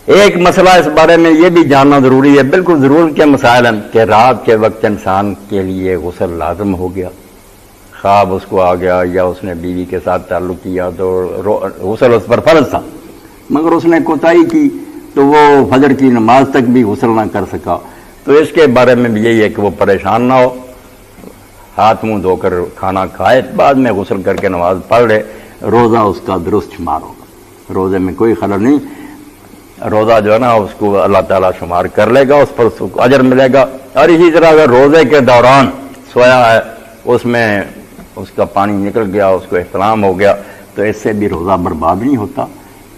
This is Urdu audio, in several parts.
ایک مسئلہ اس بارے میں یہ بھی جاننا ضروری ہے، بالکل ضرور کے مسائل ہیں کہ رات کے وقت انسان کے لیے غسل لازم ہو گیا، خواب اس کو آ گیا یا اس نے بیوی کے ساتھ تعلق کیا تو غسل اس پر فرض تھا، مگر اس نے کوتاہی کی تو وہ فجر کی نماز تک بھی غسل نہ کر سکا، تو اس کے بارے میں بھی یہی ہے کہ وہ پریشان نہ ہو، ہاتھ منہ دھو کر کھانا کھائے، بعد میں غسل کر کے نماز پڑھ لے، روزہ اس کا درست شمار ہوگا، روزے میں کوئی خلل نہیں، روزہ جو ہے نا اس کو اللہ تعالیٰ شمار کر لے گا، اس پر اس کو اجر ملے گا۔ اور اسی طرح اگر روزے کے دوران سویا ہے، اس میں اس کا پانی نکل گیا، اس کو احتلام ہو گیا، تو اس سے بھی روزہ برباد نہیں ہوتا،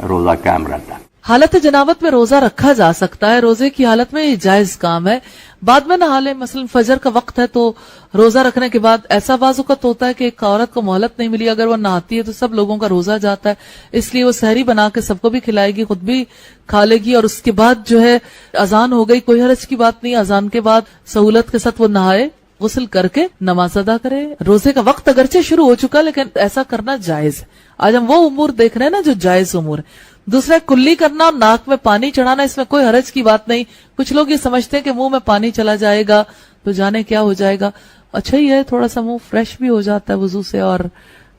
روزہ قائم رہتا ہے۔ حالت جنابت میں روزہ رکھا جا سکتا ہے، روزے کی حالت میں یہ جائز کام ہے، بعد میں نہا لے، مثلا فجر کا وقت ہے تو روزہ رکھنے کے بعد ایسا بعض اوقات ہوتا ہے کہ ایک عورت کو مہلت نہیں ملی، اگر وہ نہاتی ہے تو سب لوگوں کا روزہ جاتا ہے، اس لیے وہ سحری بنا کے سب کو بھی کھلائے گی، خود بھی کھا لے گی، اور اس کے بعد جو ہے اذان ہو گئی، کوئی حرج کی بات نہیں، اذان کے بعد سہولت کے ساتھ وہ نہائے، غسل کر کے نماز ادا کرے۔ روزے کا وقت اگرچہ شروع ہو چکا لیکن ایسا کرنا جائز ہے۔ آج ہم وہ امور دیکھ رہے ہیں نا جو جائز امور ہے۔ دوسرا کلی کرنا اور ناک میں پانی چڑھانا، اس میں کوئی حرج کی بات نہیں۔ کچھ لوگ یہ سمجھتے ہیں کہ منہ میں پانی چلا جائے گا تو جانے کیا ہو جائے گا، اچھا ہی ہے، تھوڑا سا منہ فریش بھی ہو جاتا ہے وضو سے، اور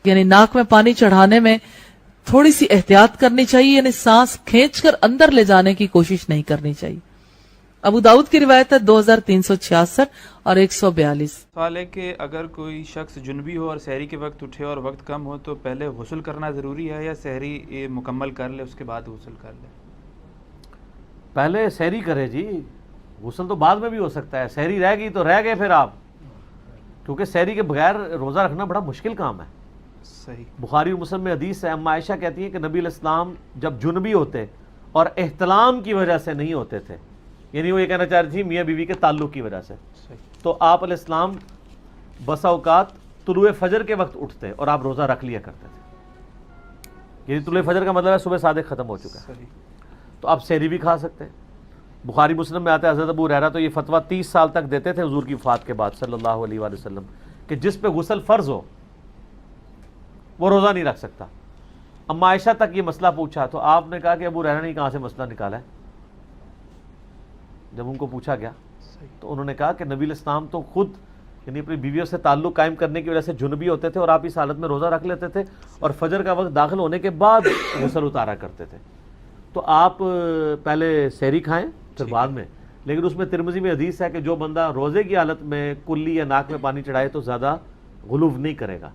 یعنی ناک میں پانی چڑھانے میں تھوڑی سی احتیاط کرنی چاہیے، یعنی سانس کھینچ کر اندر لے جانے کی کوشش نہیں کرنی چاہیے۔ ابو داؤد کی روایت ہے 2366 اور 142۔ سوال ہے کہ اگر کوئی شخص جنبی ہو اور سحری کے وقت اٹھے اور وقت کم ہو تو پہلے غسل کرنا ضروری ہے یا سحری مکمل کر لے اس کے بعد غسل کر لے؟ پہلے سحری کرے جی، غسل تو بعد میں بھی ہو سکتا ہے، سحری رہ گئی تو رہ گئے پھر آپ، کیونکہ سحری کے بغیر روزہ رکھنا بڑا مشکل کام ہے۔ صحیح۔ بخاری اور مسلم میں حدیث ہے، اما عائشہ کہتی ہیں کہ نبی علیہ السلام جب جنبی ہوتے اور احتلام کی وجہ سے نہیں ہوتے تھے، یعنی وہ یہ کہنا چاہ رہی تھی میاں بیوی کے تعلق کی وجہ سے، تو آپ علیہ السلام بسا اوقات طلوع فجر کے وقت اٹھتے اور آپ روزہ رکھ لیا کرتے تھے، یعنی طلوع فجر کا مطلب ہے صبح صادق ختم ہو چکا ہے، تو آپ سحری بھی کھا سکتے ہیں۔ بخاری مسلم میں آتا ہے حضرت ابو ہریرہ تو یہ فتویٰ 30 سال تک دیتے تھے حضور کی وفات کے بعد صلی اللہ علیہ وآلہ وسلم، کہ جس پہ غسل فرض ہو وہ روزہ نہیں رکھ سکتا۔ اما عائشہ تک یہ مسئلہ پوچھا تو آپ نے کہا کہ ابو ہریرہ نے کہاں سے مسئلہ نکالا ہے، جب ان کو پوچھا گیا تو انہوں نے کہا کہ نبی علیہ السلام تو خود یعنی اپنی بیویوں سے تعلق قائم کرنے کی وجہ سے جنبی ہوتے تھے اور آپ اس حالت میں روزہ رکھ لیتے تھے اور فجر کا وقت داخل ہونے کے بعد غسل اتارا کرتے تھے، تو آپ پہلے سحری کھائیں پھر بعد میں۔ لیکن اس میں ترمذی میں حدیث ہے کہ جو بندہ روزے کی حالت میں کلی یا ناک میں پانی چڑھائے تو زیادہ غلو نہیں کرے گا،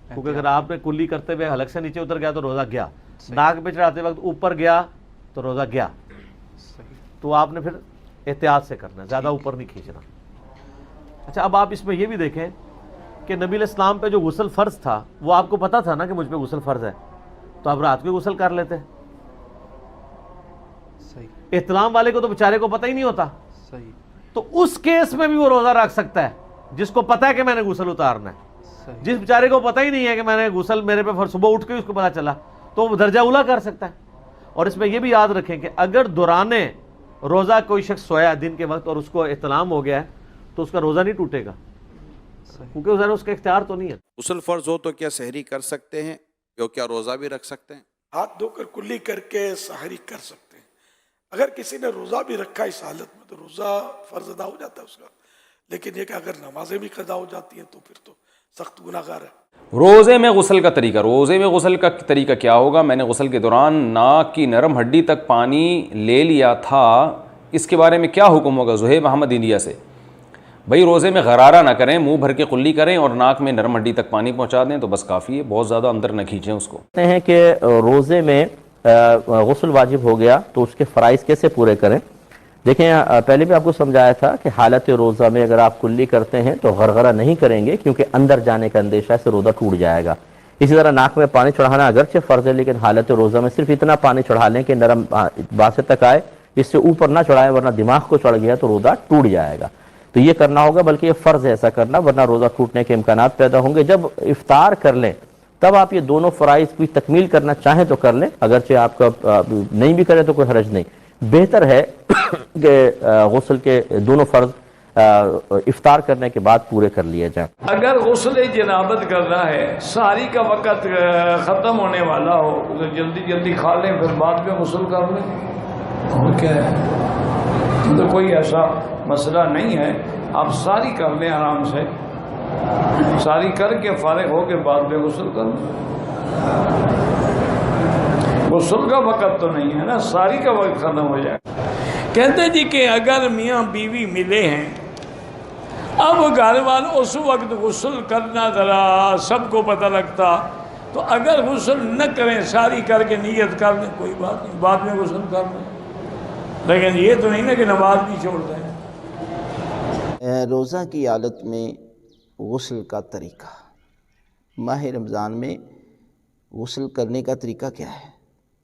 کیونکہ اگر آپ نے کلی کرتے ہوئے حلق سے نیچے اتر گیا تو روزہ گیا، ناک پہ چڑھاتے وقت اوپر گیا تو روزہ گیا، تو آپ نے پھر احتیاط سے کرنا ہے، زیادہ اوپر نہیں کھینچنا۔ اچھا اب آپ اس میں یہ بھی دیکھیں کہ نبی علیہ السلام پہ جو غسل فرض تھا وہ آپ کو پتا تھا نا کہ مجھ پہ غسل فرض ہے، تو آپ رات کو غسل کر لیتے۔ صحیح۔ احتلام والے کو تو بیچارے کو پتہ ہی نہیں ہوتا، صحیح، تو اس کیس میں بھی وہ روزہ رکھ سکتا ہے جس کو پتہ ہے کہ میں نے غسل اتارنا ہے۔ جس بیچارے کو پتہ ہی نہیں ہے کہ میں نے غسل میرے پہ صبح اٹھ کے اس کو پتہ چلا تو وہ درجہ اولا کر سکتا ہے۔ اور اس میں یہ بھی یاد رکھیں کہ اگر دوران روزہ کوئی شخص سویا دن کے وقت اور اس کو احتلام ہو گیا ہے تو اس کا روزہ نہیں ٹوٹے گا، کیونکہ اس کا اختیار تو نہیں ہے۔ غسل فرض ہو تو کیا سحری کر سکتے ہیں یا کیا روزہ بھی رکھ سکتے ہیں؟ ہاتھ دھو کر کلی کر کے سحری کر سکتے ہیں۔ اگر کسی نے روزہ بھی رکھا اس حالت میں تو روزہ فرض ادا ہو جاتا ہے اس کا، لیکن یہ کہ اگر نمازیں بھی قضا ہو جاتی ہیں تو پھر تو سخت گناہگار ہے۔ روزے میں غسل کا طریقہ، روزے میں غسل کا طریقہ کیا ہوگا؟ میں نے غسل کے دوران ناک کی نرم ہڈی تک پانی لے لیا تھا، اس کے بارے میں کیا حکم ہوگا؟ زہیب محمد انڈیا سے۔ بھائی روزے میں غرارہ نہ کریں، منہ بھر کے قلی کریں اور ناک میں نرم ہڈی تک پانی پہنچا دیں تو بس کافی ہے، بہت زیادہ اندر نہ کھینچیں اس کو۔ کہتے ہیں کہ روزے میں غسل واجب ہو گیا تو اس کے فرائض کیسے پورے کریں؟ دیکھیں پہلے بھی آپ کو سمجھایا تھا کہ حالت روزہ میں اگر آپ کلی کرتے ہیں تو غرغرہ نہیں کریں گے کیونکہ اندر جانے کا اندیشہ سے روزہ ٹوٹ جائے گا۔ اسی طرح ناک میں پانی چڑھانا اگرچہ فرض ہے لیکن حالت روزہ میں صرف اتنا پانی چڑھا لیں کہ نرم باسط تک آئے، اس سے اوپر نہ چڑھائیں ورنہ دماغ کو چڑھ گیا تو روزہ ٹوٹ جائے گا۔ تو یہ کرنا ہوگا، بلکہ یہ فرض ہے ایسا کرنا، ورنہ روزہ ٹوٹنے کے امکانات پیدا ہوں گے۔ جب افطار کر لیں تب آپ یہ دونوں فرائض کی تکمیل کرنا چاہیں تو کر لیں، اگرچہ آپ کا نہیں بھی کریں تو کوئی حرج نہیں۔ بہتر ہے کہ غسل کے دونوں فرض افطار کرنے کے بعد پورے کر لیے جائیں۔ اگر غسل جنابت کرنا ہے، سحری کا وقت ختم ہونے والا ہو تو جلدی جلدی کھا لیں پھر بعد میں غسل کر لیں۔ اور کیا ہے, تو کوئی ایسا مسئلہ نہیں ہے. آپ ساری کر لیں آرام سے, ساری کر کے فارغ ہو کے بعد میں غسل کر لیں. غسل کا وقت تو نہیں ہے نا, ساری کا وقت ختم ہو جائے. کہتے جی کہ اگر میاں بیوی ملے ہیں, اب گھر والوں اس وقت غسل کرنا ذرا سب کو پتہ لگتا, تو اگر غسل نہ کریں ساری کر کے نیت کر لیں کوئی بات نہیں, بعد میں غسل کر لیں, لیکن یہ تو نہیں نا کہ نماز بھی چھوڑ دیں. روزہ کی حالت میں غسل کا طریقہ, ماہ رمضان میں غسل کرنے کا طریقہ کیا ہے؟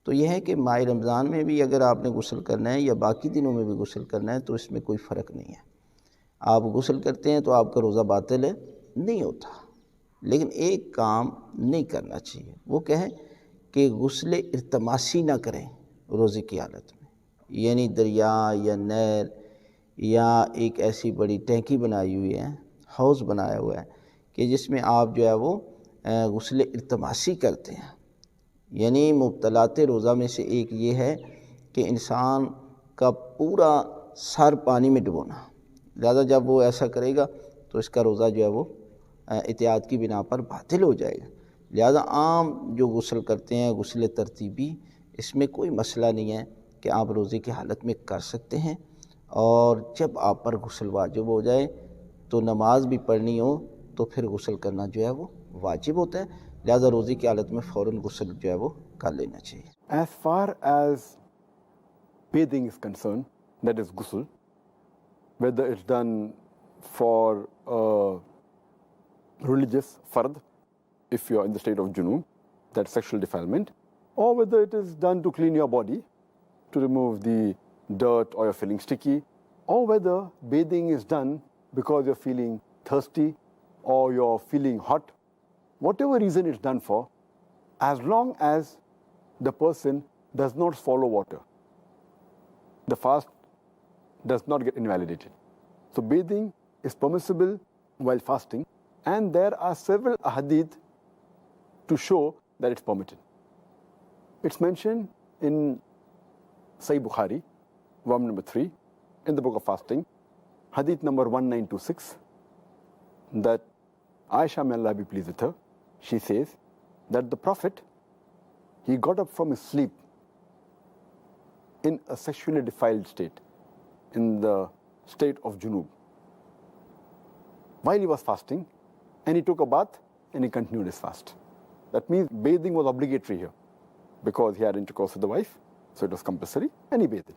تو یہ ہے کہ ماہ رمضان میں بھی اگر آپ نے غسل کرنا ہے یا باقی دنوں میں بھی غسل کرنا ہے تو اس میں کوئی فرق نہیں ہے. آپ غسل کرتے ہیں تو آپ کا روزہ باطل نہیں ہوتا, لیکن ایک کام نہیں کرنا چاہیے. وہ کیا ہے کہ غسل ارتماسی نہ کریں روزے کی حالت میں, یعنی دریا یا نہر یا ایک ایسی بڑی ٹینکی بنائی ہوئی ہے, حوض بنایا ہوا ہے کہ جس میں آپ جو ہے وہ غسل ارتماسی کرتے ہیں. یعنی مبطلات روزہ میں سے ایک یہ ہے کہ انسان کا پورا سر پانی میں ڈبونا, لہذا جب وہ ایسا کرے گا تو اس کا روزہ جو ہے وہ احتیاط کی بنا پر باطل ہو جائے گا. لہذا عام جو غسل کرتے ہیں غسل ترتیبی, اس میں کوئی مسئلہ نہیں ہے کہ آپ روزے کی حالت میں کر سکتے ہیں, اور جب آپ پر غسل واجب ہو جائے تو نماز بھی پڑھنی ہو تو پھر غسل کرنا جو ہے وہ واجب ہوتا ہے. لہذا روزے کی حالت میں فوراً غسل جو ہے وہ کر لینا چاہیے. As far as bathing is concerned, that is ghusl, whether it's done for religious fard, if you're in the state of junub, that's sexual defilement, or whether it is done to clean your body, to remove the dirt or you're feeling sticky, or whether bathing is done because you're feeling thirsty or you're feeling hot, whatever reason it's done for, as long as the person does not swallow water, the fast does not get invalidated. So bathing is permissible while fasting, and there are several ahadith to show that it's permitted. It's mentioned in Sahih Bukhari, volume number 3, in the book of fasting, hadith number 1926, that Aisha, may Allah be pleased with her, she says that the Prophet, he got up from his sleep in a sexually defiled state, in the state of junub, while he was fasting, and he took a bath and he continued his fast. That means bathing was obligatory here because he had intercourse with the wife, so it was compulsory, and he bathed.